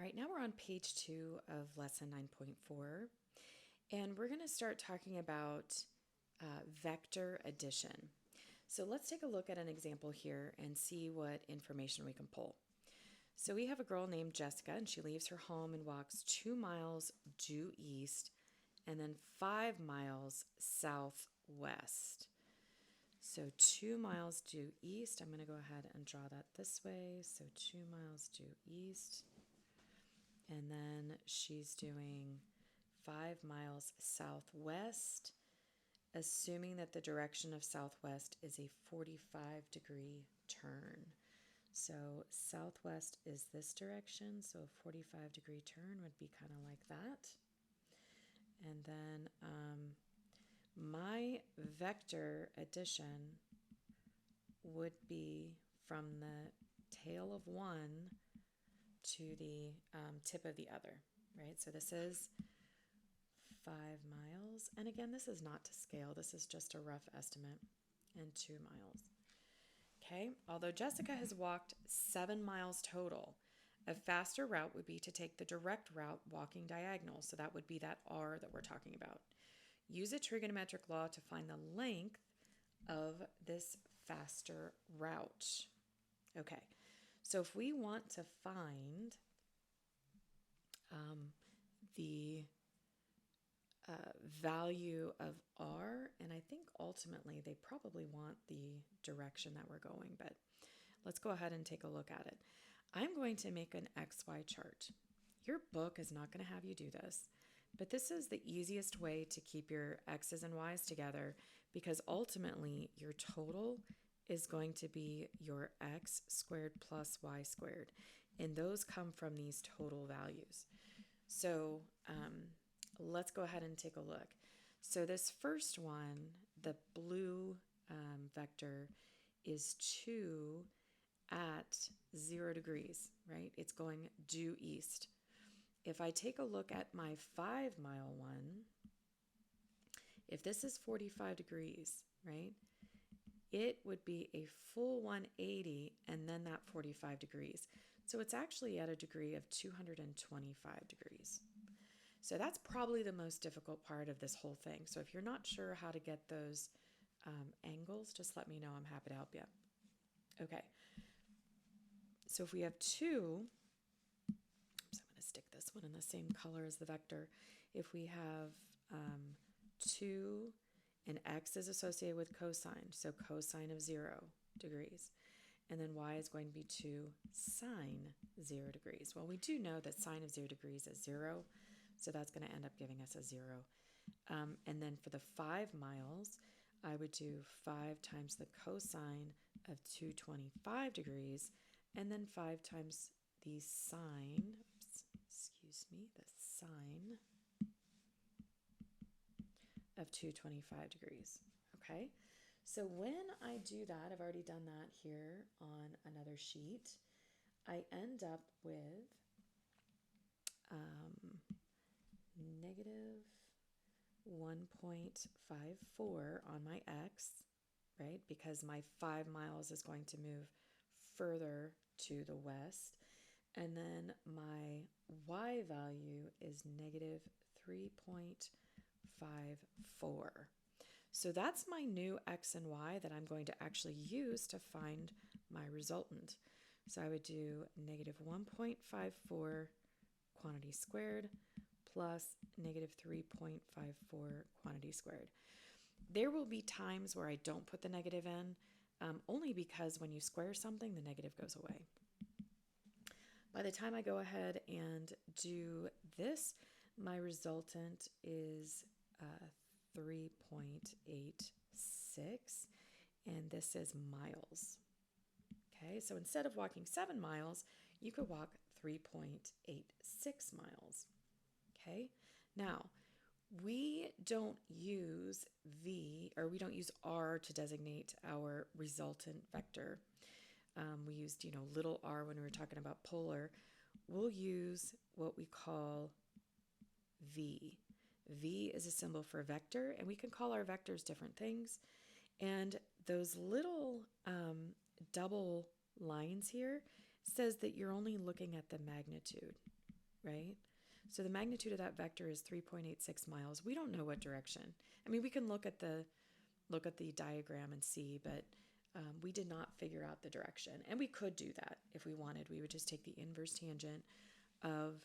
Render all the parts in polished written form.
All right, now we're on page 2 of lesson 9.4, and we're going to start talking about vector addition. So let's take a look at an example here and see what information we can pull. So we have a girl named Jessica, and she leaves her home and walks 2 miles due east and then 5 miles southwest. So 2 miles due east, I'm going to go ahead and draw that this way. So 2 miles due east. And then she's doing 5 miles southwest, assuming that the direction of southwest is a 45-degree turn. So southwest is this direction, so a 45-degree turn would be kind of like that. And then my vector addition would be from the tail of one to the tip of the other, right? So this is 5 miles. And again, this is not to scale. This is just a rough estimate. And 2 miles. Okay, although Jessica has walked 7 miles total, a faster route would be to take the direct route walking diagonal. So that would be that R that we're talking about. Use a trigonometric law to find the length of this faster route. Okay, so if we want to find the value of R, and I think ultimately they probably want the direction that we're going, but let's go ahead and take a look at it. I'm going to make an XY chart. Your book is not going to have you do this, but this is the easiest way to keep your X's and Y's together because ultimately your total is going to be your X squared plus Y squared, and those come from these total values. So let's go ahead and take a look. So this first one, the blue vector, is 2 at 0 degrees, right? It's going due east. If I take a look at my 5 mile one, if this is 45 degrees, right, it would be a full 180 and then that 45 degrees. So it's actually at a degree of 225 degrees. So that's probably the most difficult part of this whole thing. So if you're not sure how to get those angles, just let me know. I'm happy to help you. Okay. So if we have 2, so I'm going to stick this one in the same color as the vector. If we have 2 and x is associated with cosine, so cosine of 0 degrees. And then y is going to be 2 sine 0 degrees. Well, we do know that sine of 0 degrees is 0, so that's going to end up giving us a 0. And then for the 5 miles, I would do 5 times the cosine of 225 degrees, and then 5 times the sine, the sine of 225 degrees. Okay, so when I do that, I've already done that here on another sheet, I end up with negative 1.54 on my x, right? Because my 5 miles is going to move further to the west. And then my y value is negative 3.54. So that's my new x and y that I'm going to actually use to find my resultant. So I would do negative 1.54 quantity squared plus negative 3.54 quantity squared. There will be times where I don't put the negative in, only because when you square something, the negative goes away. By the time I go ahead and do this, my resultant is 3.86, and this is miles. Okay, so instead of walking 7 miles, you could walk 3.86 miles. Okay, now we don't use V, or we don't use R to designate our resultant vector. We used, little r when we were talking about polar. We'll use what we call V. V is a symbol for vector, and we can call our vectors different things. And those little double lines here says that you're only looking at the magnitude. right? So the magnitude of that vector is 3.86 miles. We don't know what direction. I mean, we can look at the diagram and see, but we did not figure out the direction. And we could do that if we wanted. We would just take the inverse tangent of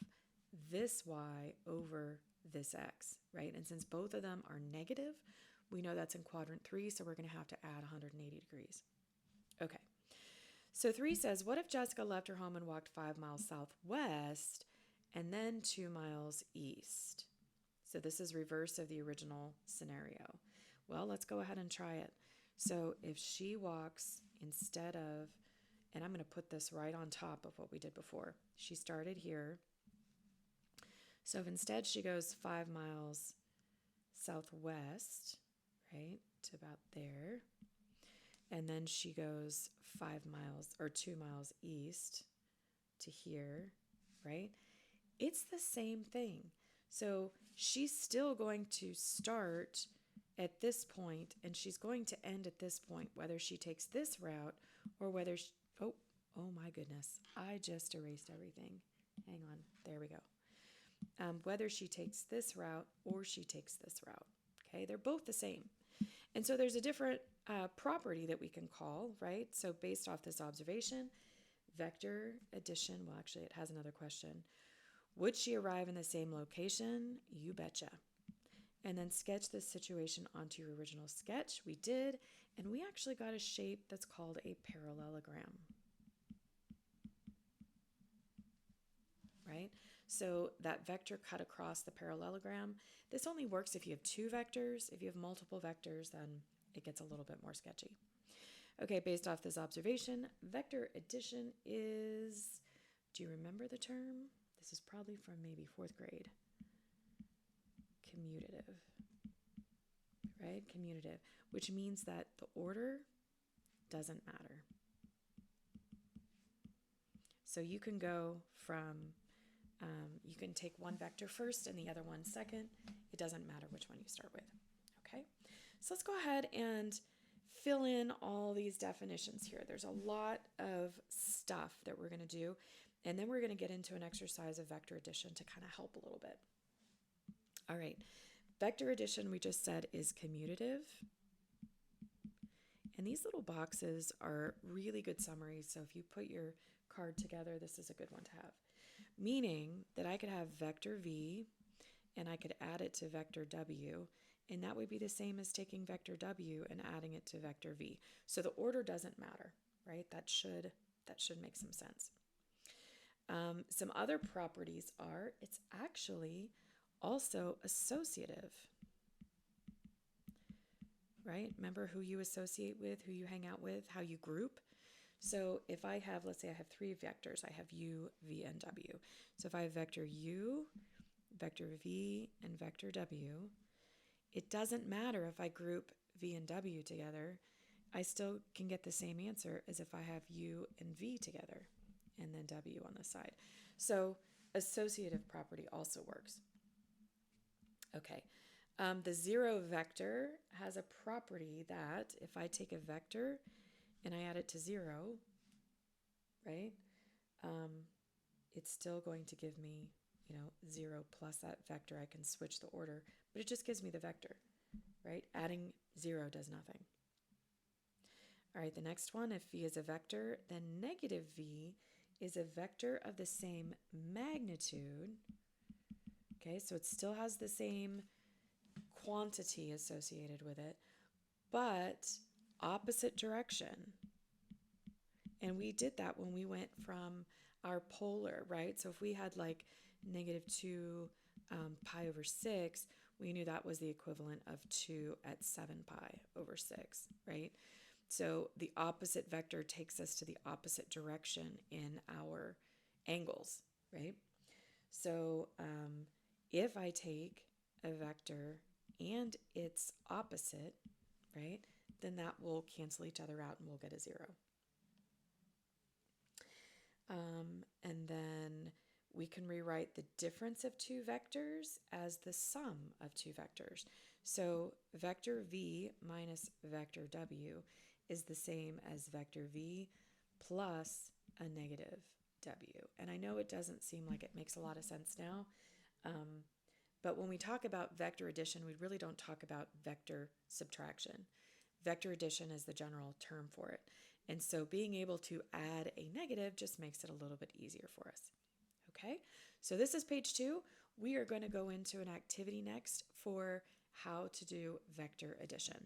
this y over this x, right? And since both of them are negative, we know that's in quadrant 3, so we're going to have to add 180 degrees. Okay, so 3 says, what if Jessica left her home and walked 5 miles southwest and then 2 miles east? So this is reverse of the original scenario. Well, let's go ahead and try it. So if she walks instead of, and I'm going to put this right on top of what we did before. She started here. So if instead she goes 5 miles southwest, right, to about there, and then she goes 5 miles or 2 miles east to here, right? It's the same thing. So she's still going to start at this point and she's going to end at this point, whether she takes this route or whether she, oh my goodness, I just erased everything. Hang on, there we go. Whether she takes this route or she takes this route, okay? They're both the same. And so there's a different property that we can call, right? So based off this observation, vector addition, well, actually it has another question. Would she arrive in the same location? You betcha. And then sketch this situation onto your original sketch. We did, and we actually got a shape that's called a parallelogram, right? So that vector cut across the parallelogram, this only works if you have 2 vectors. If you have multiple vectors, then it gets a little bit more sketchy. Okay, based off this observation, vector addition is, do you remember the term? This is probably from maybe 4th grade. Commutative, right? Commutative, which means that the order doesn't matter. So you can go from, you can take one vector first and the other one second. It doesn't matter which one you start with, okay? So let's go ahead and fill in all these definitions here. There's a lot of stuff that we're going to do, and then we're going to get into an exercise of vector addition to kind of help a little bit. All right, vector addition, we just said, is commutative. And these little boxes are really good summaries, so if you put your card together, this is a good one to have. Meaning that I could have vector v, and I could add it to vector w, and that would be the same as taking vector w and adding it to vector v. So the order doesn't matter, right? That should make some sense. Some other properties are, it's actually also associative, right? Remember who you associate with, who you hang out with, how you group. So if I have, let's say I have 3 vectors, I have u, v, and w. So if I have vector u, vector v, and vector w, it doesn't matter if I group v and w together, I still can get the same answer as if I have u and v together, and then w on the side. So associative property also works. Okay, the 0 vector has a property that if I take a vector and I add it to 0, right, it's still going to give me, 0 plus that vector. I can switch the order, but it just gives me the vector, right? Adding 0 does nothing. All right, the next one, if v is a vector, then negative v is a vector of the same magnitude. Okay, so it still has the same quantity associated with it, but opposite direction. And we did that when we went from our polar, right? So if we had like -2 pi over 6, we knew that was the equivalent of 2 at 7 pi over 6, right? So the opposite vector takes us to the opposite direction in our angles, right? So if I take a vector and its opposite, right, then that will cancel each other out and we'll get a 0. And then we can rewrite the difference of 2 vectors as the sum of 2 vectors. So vector v minus vector w is the same as vector v plus a negative W. And I know it doesn't seem like it makes a lot of sense now, but when we talk about vector addition, we really don't talk about vector subtraction. Vector addition is the general term for it. And so being able to add a negative just makes it a little bit easier for us. Okay, so this is page 2. We are going to go into an activity next for how to do vector addition.